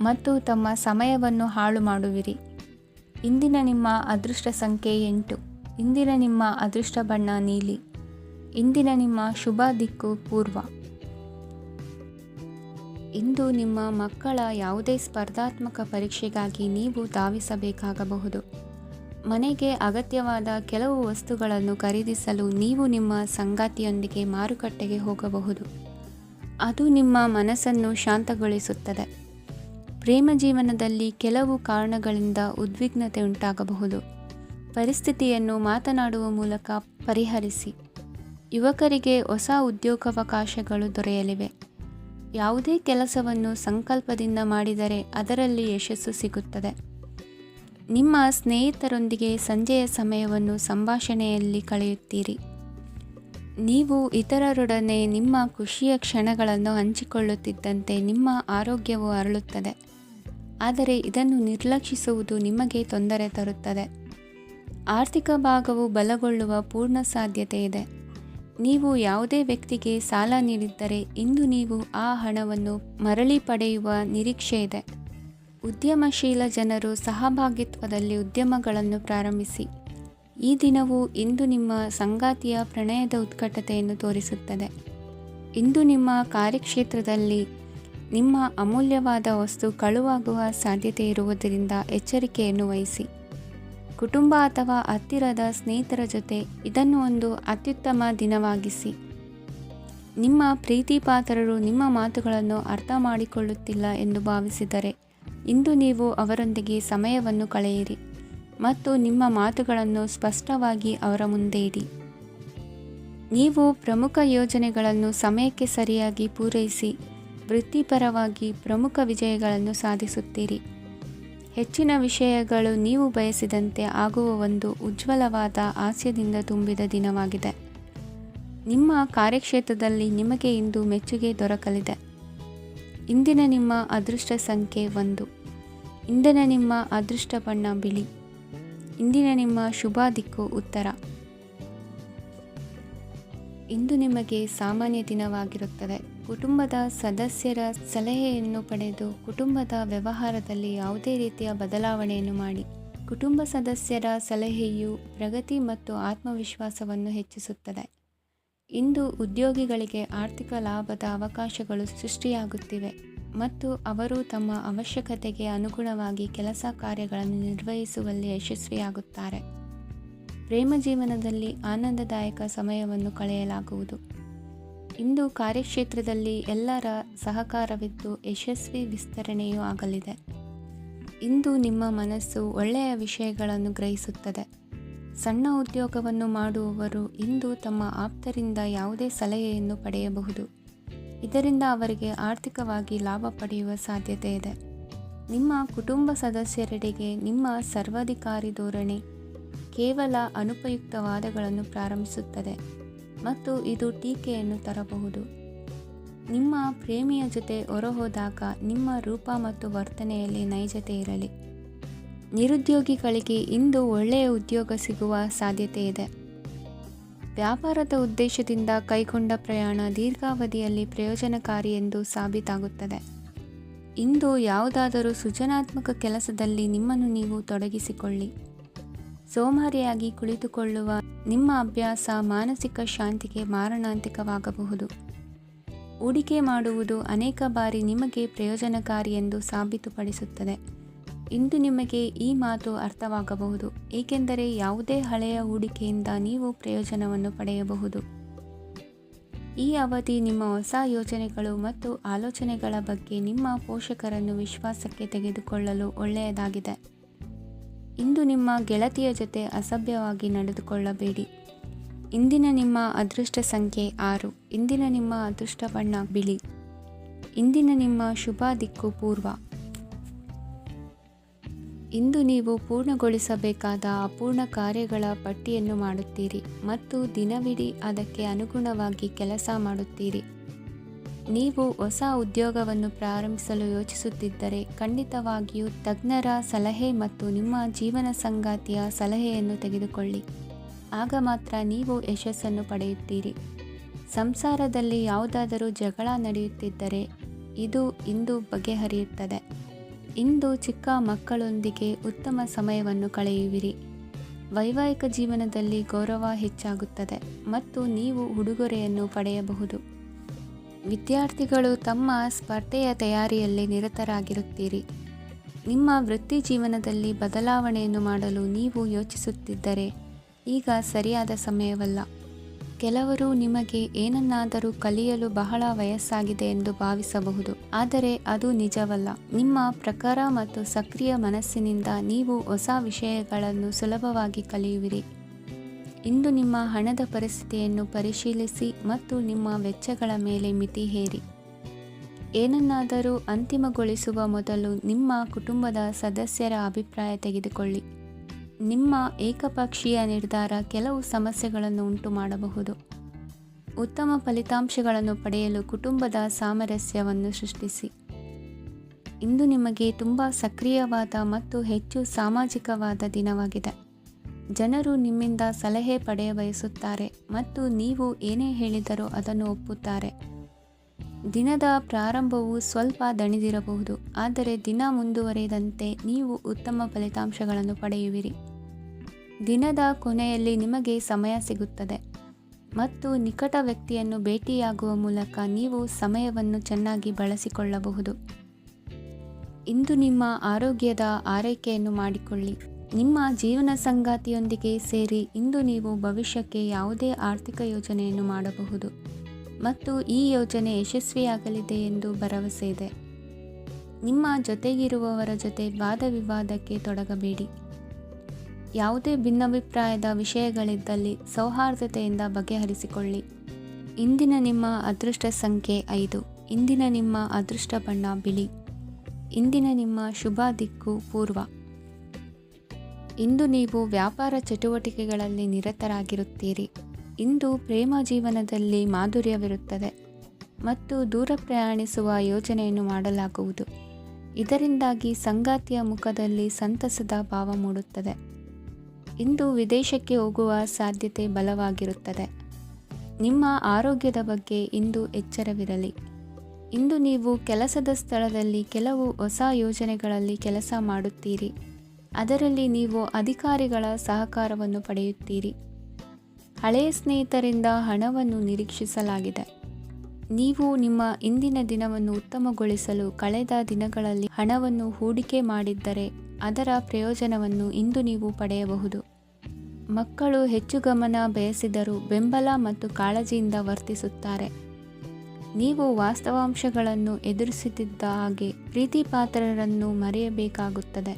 ಮತ್ತು ತಮ್ಮ ಸಮಯವನ್ನು ಹಾಳು ಮಾಡುವಿರಿ. ಇಂದಿನ ನಿಮ್ಮ ಅದೃಷ್ಟ ಸಂಖ್ಯೆ 8. ಇಂದಿನ ನಿಮ್ಮ ಅದೃಷ್ಟ ಬಣ್ಣ ನೀಲಿ. ಇಂದಿನ ನಿಮ್ಮ ಶುಭ ದಿಕ್ಕು ಪೂರ್ವ. ಇಂದು ನಿಮ್ಮ ಮಕ್ಕಳ ಯಾವುದೇ ಸ್ಪರ್ಧಾತ್ಮಕ ಪರೀಕ್ಷೆಗಾಗಿ ನೀವು ಧಾವಿಸಬೇಕಾಗಬಹುದು. ಮನೆಗೆ ಅಗತ್ಯವಾದ ಕೆಲವು ವಸ್ತುಗಳನ್ನು ಖರೀದಿಸಲು ನೀವು ನಿಮ್ಮ ಸಂಗಾತಿಯೊಂದಿಗೆ ಮಾರುಕಟ್ಟೆಗೆ ಹೋಗಬಹುದು. ಅದು ನಿಮ್ಮ ಮನಸ್ಸನ್ನು ಶಾಂತಗೊಳಿಸುತ್ತದೆ. ಪ್ರೇಮ ಜೀವನದಲ್ಲಿ ಕೆಲವು ಕಾರಣಗಳಿಂದ ಉದ್ವಿಗ್ನತೆ ಉಂಟಾಗಬಹುದು. ಪರಿಸ್ಥಿತಿಯನ್ನು ಮಾತನಾಡುವ ಮೂಲಕ ಪರಿಹರಿಸಿ. ಯುವಕರಿಗೆ ಹೊಸ ಉದ್ಯೋಗಾವಕಾಶಗಳು ದೊರೆಯಲಿವೆ. ಯಾವುದೇ ಕೆಲಸವನ್ನು ಸಂಕಲ್ಪದಿಂದ ಮಾಡಿದರೆ ಅದರಲ್ಲಿ ಯಶಸ್ಸು ಸಿಗುತ್ತದೆ. ನಿಮ್ಮ ಸ್ನೇಹಿತರೊಂದಿಗೆ ಸಂಜೆಯ ಸಮಯವನ್ನು ಸಂಭಾಷಣೆಯಲ್ಲಿ ಕಳೆಯುತ್ತೀರಿ. ನೀವು ಇತರರೊಡನೆ ನಿಮ್ಮ ಖುಷಿಯ ಕ್ಷಣಗಳನ್ನು ಹಂಚಿಕೊಳ್ಳುತ್ತಿದ್ದಂತೆ ನಿಮ್ಮ ಆರೋಗ್ಯವು ಅರಳುತ್ತದೆ. ಆದರೆ ಇದನ್ನು ನಿರ್ಲಕ್ಷಿಸುವುದು ನಿಮಗೆ ತೊಂದರೆ ತರುತ್ತದೆ. ಆರ್ಥಿಕ ಭಾಗವು ಬಲಗೊಳ್ಳುವ ಪೂರ್ಣ ಸಾಧ್ಯತೆ ಇದೆ. ನೀವು ಯಾವುದೇ ವ್ಯಕ್ತಿಗೆ ಸಾಲ ನೀಡಿದ್ದರೆ ಇಂದು ನೀವು ಆ ಹಣವನ್ನು ಮರಳಿ ಪಡೆಯುವ ನಿರೀಕ್ಷೆ ಇದೆ. ಉದ್ಯಮಶೀಲ ಜನರು ಸಹಭಾಗಿತ್ವದಲ್ಲಿ ಉದ್ಯಮಗಳನ್ನು ಪ್ರಾರಂಭಿಸಿ. ಈ ದಿನವು ಇಂದು ನಿಮ್ಮ ಸಂಗಾತಿಯ ಪ್ರಣಯದ ಉತ್ಕಟತೆಯನ್ನು ತೋರಿಸುತ್ತದೆ. ಇಂದು ನಿಮ್ಮ ಕಾರ್ಯಕ್ಷೇತ್ರದಲ್ಲಿ ನಿಮ್ಮ ಅಮೂಲ್ಯವಾದ ವಸ್ತು ಕಳುವಾಗುವ ಸಾಧ್ಯತೆ ಇರುವುದರಿಂದ ಎಚ್ಚರಿಕೆಯನ್ನು ವಹಿಸಿ. ಕುಟುಂಬ ಅಥವಾ ಹತ್ತಿರದ ಸ್ನೇಹಿತರ ಜೊತೆ ಇದನ್ನು ಒಂದು ಅತ್ಯುತ್ತಮ ದಿನವಾಗಿಸಿ. ನಿಮ್ಮ ಪ್ರೀತಿಪಾತ್ರರು ನಿಮ್ಮ ಮಾತುಗಳನ್ನು ಅರ್ಥ ಮಾಡಿಕೊಳ್ಳುತ್ತಿಲ್ಲ ಎಂದು ಭಾವಿಸಿದರೆ ಇಂದು ನೀವು ಅವರೊಂದಿಗೆ ಸಮಯವನ್ನು ಕಳೆಯಿರಿ ಮತ್ತು ನಿಮ್ಮ ಮಾತುಗಳನ್ನು ಸ್ಪಷ್ಟವಾಗಿ ಅವರ ಮುಂದೆ ಇಡಿ. ನೀವು ಪ್ರಮುಖ ಯೋಜನೆಗಳನ್ನು ಸಮಯಕ್ಕೆ ಸರಿಯಾಗಿ ಪೂರೈಸಿ ವೃತ್ತಿಪರವಾಗಿ ಪ್ರಮುಖ ವಿಜಯಗಳನ್ನು ಸಾಧಿಸುತ್ತೀರಿ. ಹೆಚ್ಚಿನ ವಿಷಯಗಳು ನೀವು ಬಯಸಿದಂತೆ ಆಗುವ ಒಂದು ಉಜ್ವಲವಾದ ಹಾಸ್ಯದಿಂದ ತುಂಬಿದ ದಿನವಾಗಿದೆ. ನಿಮ್ಮ ಕಾರ್ಯಕ್ಷೇತ್ರದಲ್ಲಿ ನಿಮಗೆ ಇಂದು ಮೆಚ್ಚುಗೆ ದೊರಕಲಿದೆ. ಇಂದಿನ ನಿಮ್ಮ ಅದೃಷ್ಟ ಸಂಖ್ಯೆ 1. ಇಂದಿನ ನಿಮ್ಮ ಅದೃಷ್ಟ ಬಣ್ಣ ಬಿಳಿ. ಇಂದಿನ ನಿಮ್ಮ ಶುಭ ದಿಕ್ಕು ಉತ್ತರ. ಇಂದು ನಿಮಗೆ ಸಾಮಾನ್ಯ ದಿನವಾಗಿರುತ್ತದೆ. ಕುಟುಂಬದ ಸದಸ್ಯರ ಸಲಹೆಯನ್ನು ಪಡೆದು ಕುಟುಂಬದ ವ್ಯವಹಾರದಲ್ಲಿ ಯಾವುದೇ ರೀತಿಯ ಬದಲಾವಣೆಯನ್ನು ಮಾಡಿ. ಕುಟುಂಬ ಸದಸ್ಯರ ಸಲಹೆಯು ಪ್ರಗತಿ ಮತ್ತು ಆತ್ಮವಿಶ್ವಾಸವನ್ನು ಹೆಚ್ಚಿಸುತ್ತದೆ. ಇಂದು ಉದ್ಯೋಗಿಗಳಿಗೆ ಆರ್ಥಿಕ ಲಾಭದ ಅವಕಾಶಗಳು ಸೃಷ್ಟಿಯಾಗುತ್ತಿವೆ ಮತ್ತು ಅವರು ತಮ್ಮ ಅವಶ್ಯಕತೆಗೆ ಅನುಗುಣವಾಗಿ ಕೆಲಸ ಕಾರ್ಯಗಳನ್ನು ನಿರ್ವಹಿಸುವಲ್ಲಿ ಯಶಸ್ವಿಯಾಗುತ್ತಾರೆ. ಪ್ರೇಮ ಜೀವನದಲ್ಲಿ ಆನಂದದಾಯಕ ಸಮಯವನ್ನು ಕಳೆಯಲಾಗುವುದು. ಇಂದು ಕಾರ್ಯಕ್ಷೇತ್ರದಲ್ಲಿ ಎಲ್ಲರ ಸಹಕಾರವಿದ್ದು ಯಶಸ್ವಿ ವಿಸ್ತರಣೆಯೂ ಆಗಲಿದೆ. ಇಂದು ನಿಮ್ಮ ಮನಸ್ಸು ಒಳ್ಳೆಯ ವಿಷಯಗಳನ್ನು ಗ್ರಹಿಸುತ್ತದೆ. ಸಣ್ಣ ಉದ್ಯೋಗವನ್ನು ಮಾಡುವವರು ಇಂದು ತಮ್ಮ ಆಪ್ತರಿಂದ ಯಾವುದೇ ಸಲಹೆಯನ್ನು ಪಡೆಯಬಹುದು. ಇದರಿಂದ ಅವರಿಗೆ ಆರ್ಥಿಕವಾಗಿ ಲಾಭ ಪಡೆಯುವ ಸಾಧ್ಯತೆ ಇದೆ. ನಿಮ್ಮ ಕುಟುಂಬ ಸದಸ್ಯರೆಡೆಗೆ ನಿಮ್ಮ ಸರ್ವಾಧಿಕಾರಿ ಧೋರಣೆ ಕೇವಲ ಅನುಪಯುಕ್ತ ವಾದಗಳನ್ನು ಪ್ರಾರಂಭಿಸುತ್ತದೆ ಮತ್ತು ಇದು ಟೀಕೆಯನ್ನು ತರಬಹುದು. ನಿಮ್ಮ ಪ್ರೇಮಿಯ ಜೊತೆ ಹೊರಹೋದಾಗ ನಿಮ್ಮ ರೂಪ ಮತ್ತು ವರ್ತನೆಯಲ್ಲಿ ನೈಜತೆ ಇರಲಿ. ನಿರುದ್ಯೋಗಿಗಳಿಗೆ ಇಂದು ಒಳ್ಳೆಯ ಉದ್ಯೋಗ ಸಿಗುವ ಸಾಧ್ಯತೆ ಇದೆ. ವ್ಯಾಪಾರದ ಉದ್ದೇಶದಿಂದ ಕೈಗೊಂಡ ಪ್ರಯಾಣ ದೀರ್ಘಾವಧಿಯಲ್ಲಿ ಪ್ರಯೋಜನಕಾರಿ ಎಂದು ಸಾಬೀತಾಗುತ್ತದೆ. ಇಂದು ಯಾವುದಾದರೂ ಸೃಜನಾತ್ಮಕ ಕೆಲಸದಲ್ಲಿ ನಿಮ್ಮನ್ನು ನೀವು ತೊಡಗಿಸಿಕೊಳ್ಳಿ. ಸೋಮಾರಿಯಾಗಿ ಕುಳಿತುಕೊಳ್ಳುವ ನಿಮ್ಮ ಅಭ್ಯಾಸ ಮಾನಸಿಕ ಶಾಂತಿಗೆ ಮಾರಣಾಂತಿಕವಾಗಬಹುದು. ಹೂಡಿಕೆ ಮಾಡುವುದು ಅನೇಕ ಬಾರಿ ನಿಮಗೆ ಪ್ರಯೋಜನಕಾರಿ ಎಂದು ಸಾಬೀತುಪಡಿಸುತ್ತದೆ. ಇಂದು ನಿಮಗೆ ಈ ಮಾತು ಅರ್ಥವಾಗಬಹುದು, ಏಕೆಂದರೆ ಯಾವುದೇ ಹಳೆಯ ಹೂಡಿಕೆಯಿಂದ ನೀವು ಪ್ರಯೋಜನವನ್ನು ಪಡೆಯಬಹುದು. ಈ ಅವಧಿ ನಿಮ್ಮ ಹೊಸ ಯೋಜನೆಗಳು ಮತ್ತು ಆಲೋಚನೆಗಳ ಬಗ್ಗೆ ನಿಮ್ಮ ಪೋಷಕರನ್ನು ವಿಶ್ವಾಸಕ್ಕೆ ತೆಗೆದುಕೊಳ್ಳಲು ಒಳ್ಳೆಯದಾಗಿದೆ. ಇಂದು ನಿಮ್ಮ ಗೆಳತಿಯ ಜೊತೆ ಅಸಭ್ಯವಾಗಿ ನಡೆದುಕೊಳ್ಳಬೇಡಿ. ಇಂದಿನ ನಿಮ್ಮ ಅದೃಷ್ಟ ಸಂಖ್ಯೆ 6. ಇಂದಿನ ನಿಮ್ಮ ಅದೃಷ್ಟ ಬಣ್ಣ ಬಿಳಿ. ಇಂದಿನ ನಿಮ್ಮ ಶುಭ ದಿಕ್ಕು ಪೂರ್ವ. ಇಂದು ನೀವು ಪೂರ್ಣಗೊಳಿಸಬೇಕಾದ ಅಪೂರ್ಣ ಕಾರ್ಯಗಳ ಪಟ್ಟಿಯನ್ನು ಮಾಡುತ್ತೀರಿ ಮತ್ತು ದಿನವಿಡೀ ಅದಕ್ಕೆ ಅನುಗುಣವಾಗಿ ಕೆಲಸ ಮಾಡುತ್ತೀರಿ. ನೀವು ಹೊಸ ಉದ್ಯೋಗವನ್ನು ಪ್ರಾರಂಭಿಸಲು ಯೋಚಿಸುತ್ತಿದ್ದರೆ ಖಂಡಿತವಾಗಿಯೂ ತಜ್ಞರ ಸಲಹೆ ಮತ್ತು ನಿಮ್ಮ ಜೀವನ ಸಂಗಾತಿಯ ಸಲಹೆಯನ್ನು ತೆಗೆದುಕೊಳ್ಳಿ. ಆಗ ಮಾತ್ರ ನೀವು ಯಶಸ್ಸನ್ನು ಪಡೆಯುತ್ತೀರಿ. ಸಂಸಾರದಲ್ಲಿ ಯಾವುದಾದರೂ ಜಗಳ ನಡೆಯುತ್ತಿದ್ದರೆ ಇದು ಇಂದು ಬಗೆಹರಿಯುತ್ತದೆ. ಇಂದು ಚಿಕ್ಕ ಮಕ್ಕಳೊಂದಿಗೆ ಉತ್ತಮ ಸಮಯವನ್ನು ಕಳೆಯುವಿರಿ. ವೈವಾಹಿಕ ಜೀವನದಲ್ಲಿ ಗೌರವ ಹೆಚ್ಚಾಗುತ್ತದೆ ಮತ್ತು ನೀವು ಉಡುಗೊರೆಯನ್ನು ಪಡೆಯಬಹುದು. ವಿದ್ಯಾರ್ಥಿಗಳು ತಮ್ಮ ಸ್ಪರ್ಧೆಯ ತಯಾರಿಯಲ್ಲಿ ನಿರತರಾಗಿರುತ್ತೀರಿ. ನಿಮ್ಮ ವೃತ್ತಿ ಜೀವನದಲ್ಲಿ ಬದಲಾವಣೆಯನ್ನು ಮಾಡಲು ನೀವು ಯೋಚಿಸುತ್ತಿದ್ದರೆ ಈಗ ಸರಿಯಾದ ಸಮಯವಲ್ಲ. ಕೆಲವರು ನಿಮಗೆ ಏನನ್ನಾದರೂ ಕಲಿಯಲು ಬಹಳ ವಯಸ್ಸಾಗಿದೆ ಎಂದು ಭಾವಿಸಬಹುದು, ಆದರೆ ಅದು ನಿಜವಲ್ಲ. ನಿಮ್ಮ ಪ್ರಖರ ಮತ್ತು ಸಕ್ರಿಯ ಮನಸ್ಸಿನಿಂದ ನೀವು ಹೊಸ ವಿಷಯಗಳನ್ನು ಸುಲಭವಾಗಿ ಕಲಿಯುವಿರಿ. ಇಂದು ನಿಮ್ಮ ಹಣದ ಪರಿಸ್ಥಿತಿಯನ್ನು ಪರಿಶೀಲಿಸಿ ಮತ್ತು ನಿಮ್ಮ ವೆಚ್ಚಗಳ ಮೇಲೆ ಮಿತಿ ಹೇರಿ. ಏನನ್ನಾದರೂ ಅಂತಿಮಗೊಳಿಸುವ ಮೊದಲು ನಿಮ್ಮ ಕುಟುಂಬದ ಸದಸ್ಯರ ಅಭಿಪ್ರಾಯ ತೆಗೆದುಕೊಳ್ಳಿ. ನಿಮ್ಮ ಏಕಪಕ್ಷೀಯ ನಿರ್ಧಾರ ಕೆಲವು ಸಮಸ್ಯೆಗಳನ್ನು ಉಂಟು ಮಾಡಬಹುದು. ಉತ್ತಮ ಫಲಿತಾಂಶಗಳನ್ನು ಪಡೆಯಲು ಕುಟುಂಬದ ಸಾಮರಸ್ಯವನ್ನು ಸೃಷ್ಟಿಸಿ. ಇಂದು ನಿಮಗೆ ತುಂಬ ಸಕ್ರಿಯವಾದ ಮತ್ತು ಹೆಚ್ಚು ಸಾಮಾಜಿಕವಾದ ದಿನವಾಗಿದೆ. ಜನರು ನಿಮ್ಮಿಂದ ಸಲಹೆ ಪಡೆಯಬಯಸುತ್ತಾರೆ ಮತ್ತು ನೀವು ಏನೇ ಹೇಳಿದರೂ ಅದನ್ನು ಒಪ್ಪುತ್ತಾರೆ. ದಿನದ ಪ್ರಾರಂಭವು ಸ್ವಲ್ಪ ದಣಿದಿರಬಹುದು, ಆದರೆ ದಿನ ಮುಂದುವರಿದಂತೆ ನೀವು ಉತ್ತಮ ಫಲಿತಾಂಶಗಳನ್ನು ಪಡೆಯುವಿರಿ. ದಿನದ ಕೊನೆಯಲ್ಲಿ ನಿಮಗೆ ಸಮಯ ಸಿಗುತ್ತದೆ ಮತ್ತು ನಿಕಟ ವ್ಯಕ್ತಿಯನ್ನು ಭೇಟಿಯಾಗುವ ಮೂಲಕ ನೀವು ಸಮಯವನ್ನು ಚೆನ್ನಾಗಿ ಬಳಸಿಕೊಳ್ಳಬಹುದು. ಇಂದು ನಿಮ್ಮ ಆರೋಗ್ಯದ ಆರೈಕೆಯನ್ನು ಮಾಡಿಕೊಳ್ಳಿ. ನಿಮ್ಮ ಜೀವನ ಸಂಗಾತಿಯೊಂದಿಗೆ ಸೇರಿ ಇಂದು ನೀವು ಭವಿಷ್ಯಕ್ಕೆ ಯಾವುದೇ ಆರ್ಥಿಕ ಯೋಜನೆಯನ್ನು ಮಾಡಬಹುದು ಮತ್ತು ಈ ಯೋಜನೆ ಯಶಸ್ವಿಯಾಗಲಿದೆ ಎಂದು ಭರವಸೆ ಇದೆ. ನಿಮ್ಮ ಜೊತೆಗಿರುವವರ ಜೊತೆ ವಾದ ವಿವಾದಕ್ಕೆ ತೊಡಗಬೇಡಿ. ಯಾವುದೇ ಭಿನ್ನಾಭಿಪ್ರಾಯದ ವಿಷಯಗಳಿದ್ದಲ್ಲಿ ಸೌಹಾರ್ದತೆಯಿಂದ ಬಗೆಹರಿಸಿಕೊಳ್ಳಿ. ಇಂದಿನ ನಿಮ್ಮ ಅದೃಷ್ಟ ಸಂಖ್ಯೆ 5. ಇಂದಿನ ನಿಮ್ಮ ಅದೃಷ್ಟ ಬಣ್ಣ ಬಿಳಿ. ಇಂದಿನ ನಿಮ್ಮ ಶುಭ ದಿಕ್ಕು ಪೂರ್ವ. ಇಂದು ನೀವು ವ್ಯಾಪಾರ ಚಟುವಟಿಕೆಗಳಲ್ಲಿ ನಿರತರಾಗಿರುತ್ತೀರಿ. ಇಂದು ಪ್ರೇಮ ಜೀವನದಲ್ಲಿ ಮಾಧುರ್ಯವಿರುತ್ತದೆ ಮತ್ತು ದೂರ ಪ್ರಯಾಣಿಸುವ ಯೋಜನೆಯನ್ನು ಮಾಡಲಾಗುವುದು. ಇದರಿಂದಾಗಿ ಸಂಗಾತಿಯ ಮುಖದಲ್ಲಿ ಸಂತಸದ ಭಾವ ಮೂಡುತ್ತದೆ. ಇಂದು ವಿದೇಶಕ್ಕೆ ಹೋಗುವ ಸಾಧ್ಯತೆ ಬಲವಾಗಿರುತ್ತದೆ. ನಿಮ್ಮ ಆರೋಗ್ಯದ ಬಗ್ಗೆ ಇಂದು ಎಚ್ಚರವಿರಲಿ. ಇಂದು ನೀವು ಕೆಲಸದ ಸ್ಥಳದಲ್ಲಿ ಕೆಲವು ಹೊಸ ಯೋಜನೆಗಳಲ್ಲಿ ಕೆಲಸ ಮಾಡುತ್ತೀರಿ. ಅದರಲ್ಲಿ ನೀವು ಅಧಿಕಾರಿಗಳ ಸಹಕಾರವನ್ನು ಪಡೆಯುತ್ತೀರಿ. ಹಳೆಯ ಸ್ನೇಹಿತರಿಂದ ಹಣವನ್ನು ನಿರೀಕ್ಷಿಸಲಾಗಿದೆ. ನೀವು ನಿಮ್ಮ ಇಂದಿನ ದಿನವನ್ನು ಉತ್ತಮಗೊಳಿಸಲು ಕಳೆದ ದಿನಗಳಲ್ಲಿ ಹಣವನ್ನು ಹೂಡಿಕೆ ಮಾಡಿದ್ದರೆ ಅದರ ಪ್ರಯೋಜನವನ್ನು ಇಂದು ನೀವು ಪಡೆಯಬಹುದು. ಮಕ್ಕಳು ಹೆಚ್ಚು ಗಮನ ಬಯಸಿದರೂ ಬೆಂಬಲ ಮತ್ತು ಕಾಳಜಿಯಿಂದ ವರ್ತಿಸುತ್ತಾರೆ. ನೀವು ವಾಸ್ತವಾಂಶಗಳನ್ನು ಎದುರಿಸುತ್ತಿದ್ದ ಹಾಗೆ ಪ್ರೀತಿಪಾತ್ರರನ್ನು ಮರೆಯಬೇಕಾಗುತ್ತದೆ.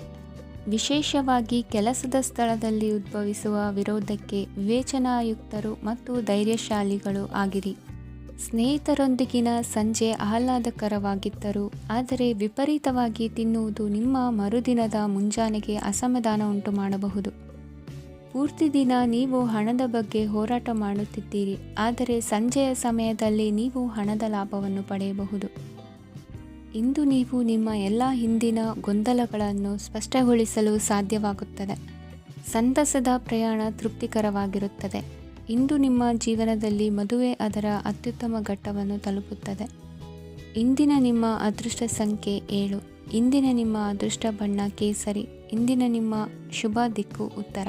ವಿಶೇಷವಾಗಿ ಕೆಲಸದ ಸ್ಥಳದಲ್ಲಿ ಉದ್ಭವಿಸುವ ವಿರೋಧಕ್ಕೆ ವಿವೇಚನಾಯುಕ್ತರು ಮತ್ತು ಧೈರ್ಯಶಾಲಿಗಳು ಆಗಿರಿ. ಸ್ನೇಹಿತರೊಂದಿಗಿನ ಸಂಜೆ ಆಹ್ಲಾದಕರವಾಗಿದ್ದರೂ ಆದರೆ ವಿಪರೀತವಾಗಿ ತಿನ್ನುವುದು ನಿಮ್ಮ ಮರುದಿನದ ಮುಂಜಾನೆಗೆ ಅಸಮಾಧಾನ ಉಂಟು ಮಾಡಬಹುದು. ಪೂರ್ತಿ ದಿನ ನೀವು ಹಣದ ಬಗ್ಗೆ ಹೋರಾಟ ಮಾಡುತ್ತಿದ್ದೀರಿ, ಆದರೆ ಸಂಜೆಯ ಸಮಯದಲ್ಲಿ ನೀವು ಹಣದ ಲಾಭವನ್ನು ಪಡೆಯಬಹುದು. ಇಂದು ನೀವು ನಿಮ್ಮ ಎಲ್ಲ ಹಿಂದಿನ ಗೊಂದಲಗಳನ್ನು ಸ್ಪಷ್ಟಗೊಳಿಸಲು ಸಾಧ್ಯವಾಗುತ್ತದೆ. ಸಂತಸದ ಪ್ರಯಾಣ ತೃಪ್ತಿಕರವಾಗಿರುತ್ತದೆ. ಇಂದು ನಿಮ್ಮ ಜೀವನದಲ್ಲಿ ಮದುವೆ ಅದರ ಅತ್ಯುತ್ತಮ ಘಟ್ಟವನ್ನು ತಲುಪುತ್ತದೆ. ಇಂದಿನ ನಿಮ್ಮ ಅದೃಷ್ಟ ಸಂಖ್ಯೆ 7. ಇಂದಿನ ನಿಮ್ಮ ಅದೃಷ್ಟ ಬಣ್ಣ ಕೇಸರಿ. ಇಂದಿನ ನಿಮ್ಮ ಶುಭ ದಿಕ್ಕು ಉತ್ತರ.